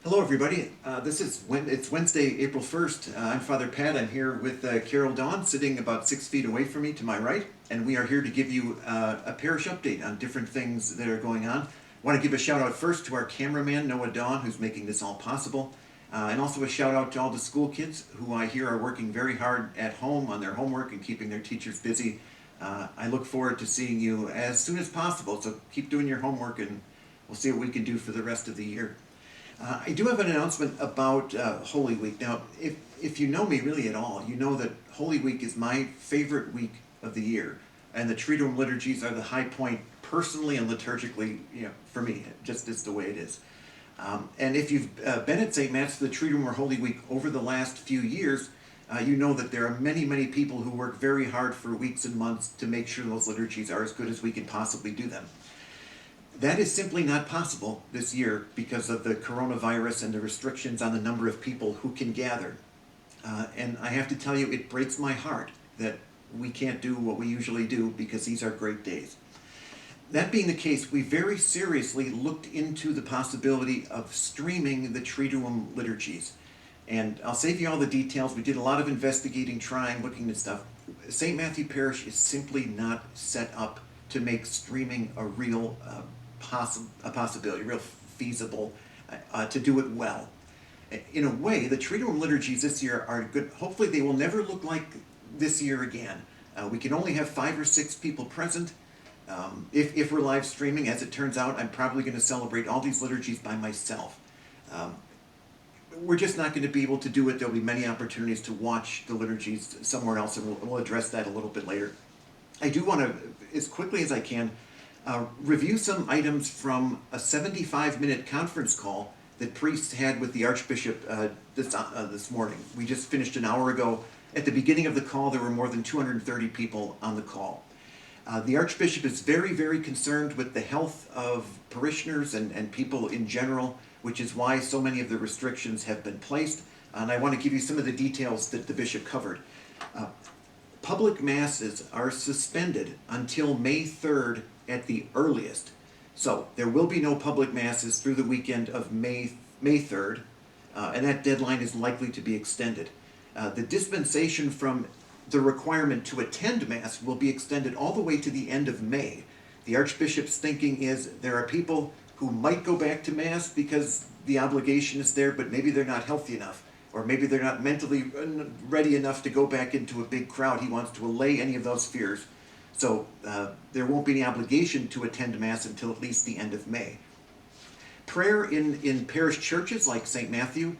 Hello, everybody. It's Wednesday, April 1st. I'm Father Pat. I'm here with Carol Dawn, sitting about 6 feet away from me to my right, and we are here to give you a parish update on different things that are going on. I want to give a shout out first to our cameraman, Noah Dawn, who's making this all possible, and also a shout out to all the school kids who I hear are working very hard at home on their homework and keeping their teachers busy. I look forward to seeing you as soon as possible, so keep doing your homework and we'll see what we can do for the rest of the year. I do have an announcement about Holy Week. Now, if you know me really at all, you know that Holy Week is my favorite week of the year, and the Triduum liturgies are the high point personally and liturgically, for me, just is the way it is. And if you've been at St. Matt's for the Triduum or Holy Week over the last few years, you know that there are many, many people who work very hard for weeks and months to make sure those liturgies are as good as we can possibly do them. That is simply not possible this year because of the coronavirus and the restrictions on the number of people who can gather. And I have to tell you, it breaks my heart that we can't do what we usually do because these are great days. That being the case, we very seriously looked into the possibility of streaming the Triduum liturgies. And I'll save you all the details. We did a lot of investigating, trying, looking at stuff. St. Matthew Parish is simply not set up to make streaming a real possibility, real feasible, to do it well. In a way, the Triduum liturgies this year are good. Hopefully they will never look like this year again. We can only have 5 or 6 people present. If we're live streaming, as it turns out, I'm probably going to celebrate all these liturgies by myself. We're just not going to be able to do it. There'll be many opportunities to watch the liturgies somewhere else, and we'll address that a little bit later. I do want to, as quickly as I can, review some items from a 75-minute conference call that priests had with the Archbishop this morning. We just finished an hour ago. At the beginning of the call, there were more than 230 people on the call. The Archbishop is very, very concerned with the health of parishioners and people in general, which is why so many of the restrictions have been placed. And I want to give you some of the details that the Bishop covered. Public masses are suspended until May 3rd at the earliest. So there will be no public masses through the weekend of May 3rd, and that deadline is likely to be extended. The dispensation from the requirement to attend Mass will be extended all the way to the end of May. The Archbishop's thinking is there are people who might go back to Mass because the obligation is there, but maybe they're not healthy enough, or maybe they're not mentally ready enough to go back into a big crowd. He wants to allay any of those fears. So there won't be any obligation to attend Mass until at least the end of May. Prayer in parish churches like St. Matthew,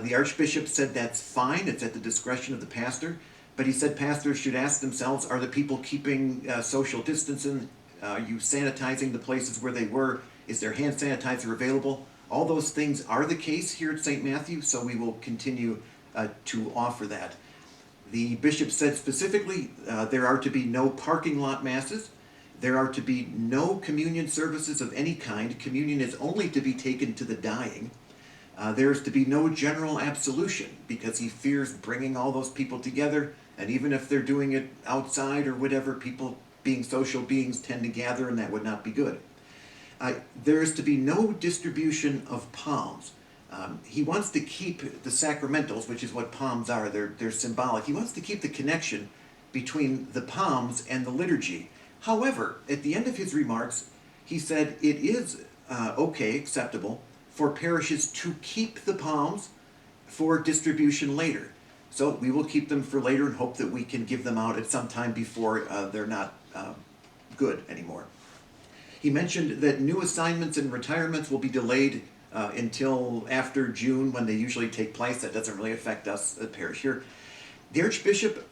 the Archbishop said that's fine. It's at the discretion of the pastor. But he said pastors should ask themselves, are the people keeping social distancing? Are you sanitizing the places where they were? Is there hand sanitizer available? All those things are the case here at St. Matthew, so we will continue to offer that. The bishop said specifically there are to be no parking lot masses. There are to be no communion services of any kind. Communion is only to be taken to the dying. There is to be no general absolution because he fears bringing all those people together. And even if they're doing it outside or whatever, people being social beings tend to gather, and that would not be good. There is to be no distribution of palms. He wants to keep the sacramentals, which is what palms are. They're symbolic. He wants to keep the connection between the palms and the liturgy. However, at the end of his remarks, he said it is acceptable, for parishes to keep the palms for distribution later. So we will keep them for later and hope that we can give them out at some time before they're not good anymore. He mentioned that new assignments and retirements will be delayed until after June when they usually take place. That doesn't really affect us at parish here. The Archbishop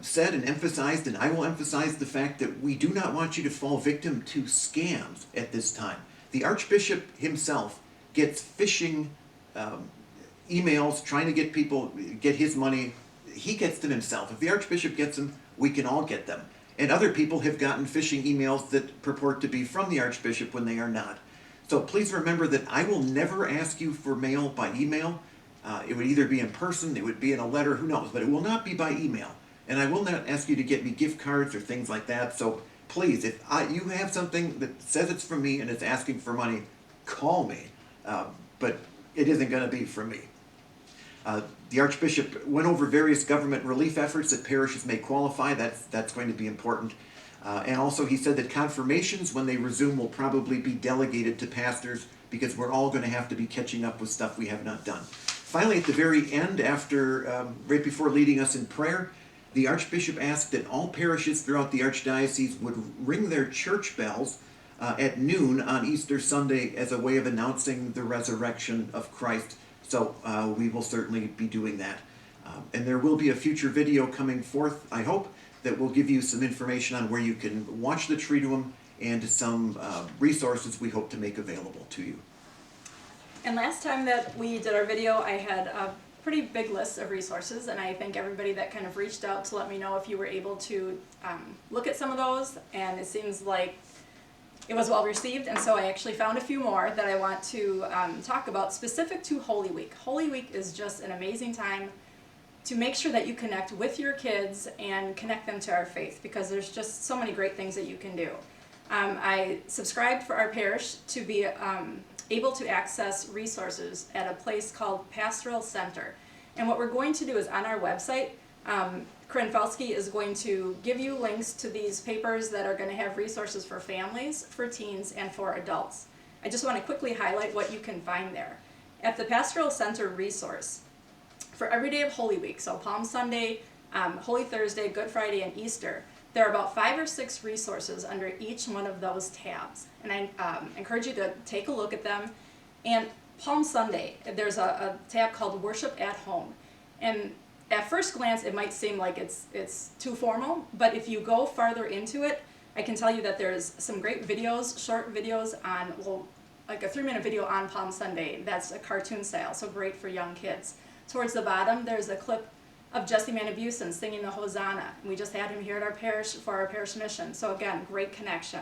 said and emphasized, and I will emphasize the fact that we do not want you to fall victim to scams at this time. The Archbishop himself gets phishing emails trying to get people, get his money. He gets them himself. If the Archbishop gets them, we can all get them. And other people have gotten phishing emails that purport to be from the Archbishop when they are not. So please remember that I will never ask you for mail by email. It would either be in person, it would be in a letter, who knows, but it will not be by email. And I will not ask you to get me gift cards or things like that. So please, if you have something that says it's from me and it's asking for money, call me. But it isn't going to be from me. The Archbishop went over various government relief efforts that parishes may qualify. That's going to be important. And also he said that confirmations, when they resume, will probably be delegated to pastors because we're all going to have to be catching up with stuff we have not done. Finally, at the very end, right before leading us in prayer, the Archbishop asked that all parishes throughout the Archdiocese would ring their church bells at noon on Easter Sunday as a way of announcing the resurrection of Christ. So we will certainly be doing that. And there will be a future video coming forth, I hope, that will give you some information on where you can watch the Triduum and some resources we hope to make available to you. And last time that we did our video, I had a pretty big list of resources, and I thank everybody that kind of reached out to let me know if you were able to look at some of those, and it seems like it was well received, and so I actually found a few more that I want to talk about specific to Holy Week. Holy Week is just an amazing time to make sure that you connect with your kids and connect them to our faith, because there's just so many great things that you can do. I subscribed for our parish to be able to access resources at a place called Pastoral Center. And what we're going to do is on our website, Corinne Falski is going to give you links to these papers that are going to have resources for families, for teens, and for adults. I just want to quickly highlight what you can find there. At the Pastoral Center resource, for every day of Holy Week, so Palm Sunday, Holy Thursday, Good Friday, and Easter, there are about 5 or 6 resources under each one of those tabs. And I encourage you to take a look at them. And Palm Sunday, there's a tab called Worship at Home. And at first glance, it might seem like it's too formal, but if you go farther into it, I can tell you that there's some great videos, short videos on, well, like a 3-minute video on Palm Sunday. That's a cartoon style, so great for young kids. Towards the bottom, there's a clip of Jesse Manibusan singing the Hosanna. We just had him here at our parish for our parish mission, so again, great connection.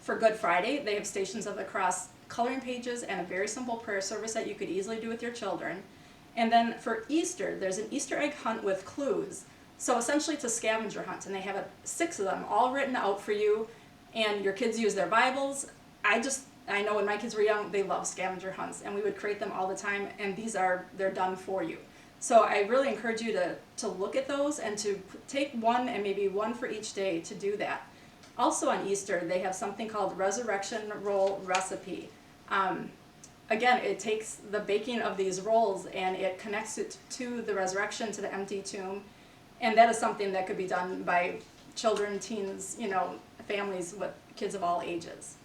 For Good Friday, they have Stations of the Cross coloring pages and a very simple prayer service that you could easily do with your children. And then for Easter, there's an Easter egg hunt with clues. So essentially it's a scavenger hunt, and they have 6 of them all written out for you, and your kids use their Bibles. I know when my kids were young, they loved scavenger hunts, and we would create them all the time, and they're done for you. So I really encourage you to look at those and to take one and maybe one for each day to do that. Also on Easter, they have something called Resurrection Roll Recipe. Again, it takes the baking of these rolls and it connects it to the resurrection, to the empty tomb, and that is something that could be done by children, teens, families with kids of all ages.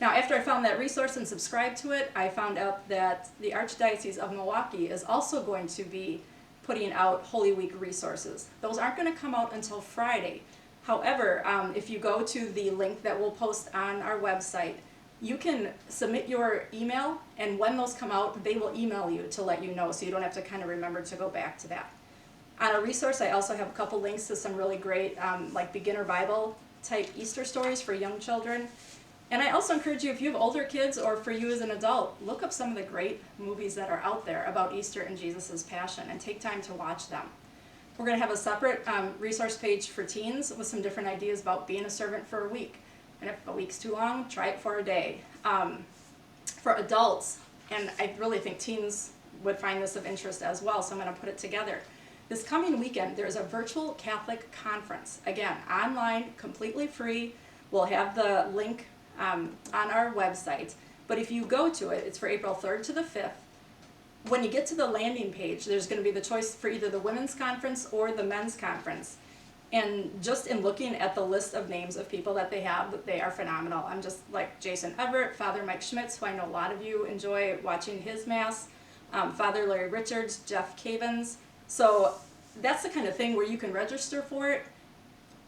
Now, after I found that resource and subscribed to it, I found out that the Archdiocese of Milwaukee is also going to be putting out Holy Week resources. Those aren't going to come out until Friday. However, if you go to the link that we'll post on our website, you can submit your email, and when those come out, they will email you to let you know, so you don't have to kind of remember to go back to that. On a resource, I also have a couple links to some really great like beginner Bible type Easter stories for young children. And I also encourage you, if you have older kids or for you as an adult, look up some of the great movies that are out there about Easter and Jesus' Passion and take time to watch them. We're going to have a separate resource page for teens with some different ideas about being a servant for a week. And if a week's too long, try it for a day. For adults, and I really think teens would find this of interest as well, so I'm going to put it together. This coming weekend, there's a virtual Catholic conference. Again, online, completely free. We'll have the link on our website. But if you go to it, it's for April 3rd to the 5th. When you get to the landing page, there's going to be the choice for either the women's conference or the men's conference. And just in looking at the list of names of people that they have, they are phenomenal. I'm just like Jason Everett, Father Mike Schmitz, who I know a lot of you enjoy watching his Mass, Father Larry Richards, Jeff Cavins. So that's the kind of thing where you can register for it.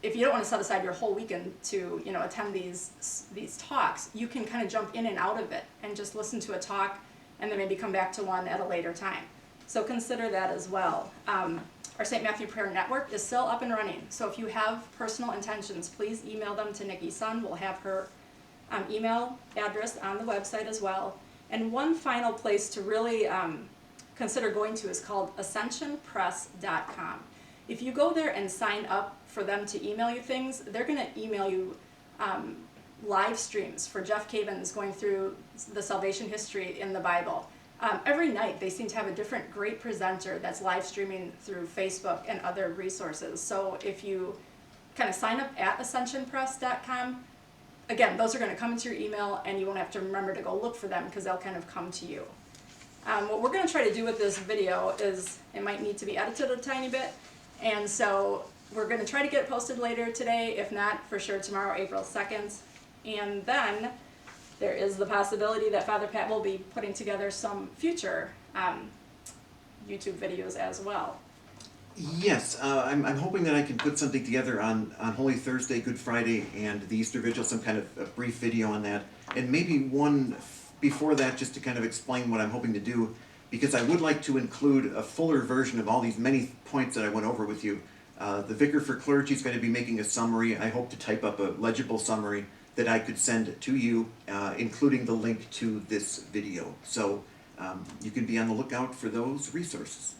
If you don't want to set aside your whole weekend to attend these talks, you can kind of jump in and out of it and just listen to a talk and then maybe come back to one at a later time. So consider that as well. Our St. Matthew Prayer Network is still up and running. So if you have personal intentions, please email them to Nikki Sun. We'll have her email address on the website as well. And one final place to really consider going to is called ascensionpress.com. If you go there and sign up for them to email you things, they're going to email you live streams for Jeff Cavins going through the salvation history in the Bible. Every night they seem to have a different great presenter that's live streaming through Facebook and other resources. So if you kind of sign up at ascensionpress.com, again, those are going to come into your email and you won't have to remember to go look for them because they'll kind of come to you. What we're going to try to do with this video is it might need to be edited a tiny bit, and so we're going to try to get it posted later today, if not for sure tomorrow, April 2nd. And then there is the possibility that Father Pat will be putting together some future YouTube videos as well. Yes, I'm hoping that I can put something together on Holy Thursday, Good Friday, and the Easter Vigil, some kind of a brief video on that, and maybe one before that just to kind of explain what I'm hoping to do, because I would like to include a fuller version of all these many points that I went over with you. The Vicar for Clergy is going to be making a summary. I hope to type up a legible summary that I could send to you, including the link to this video. So you can be on the lookout for those resources.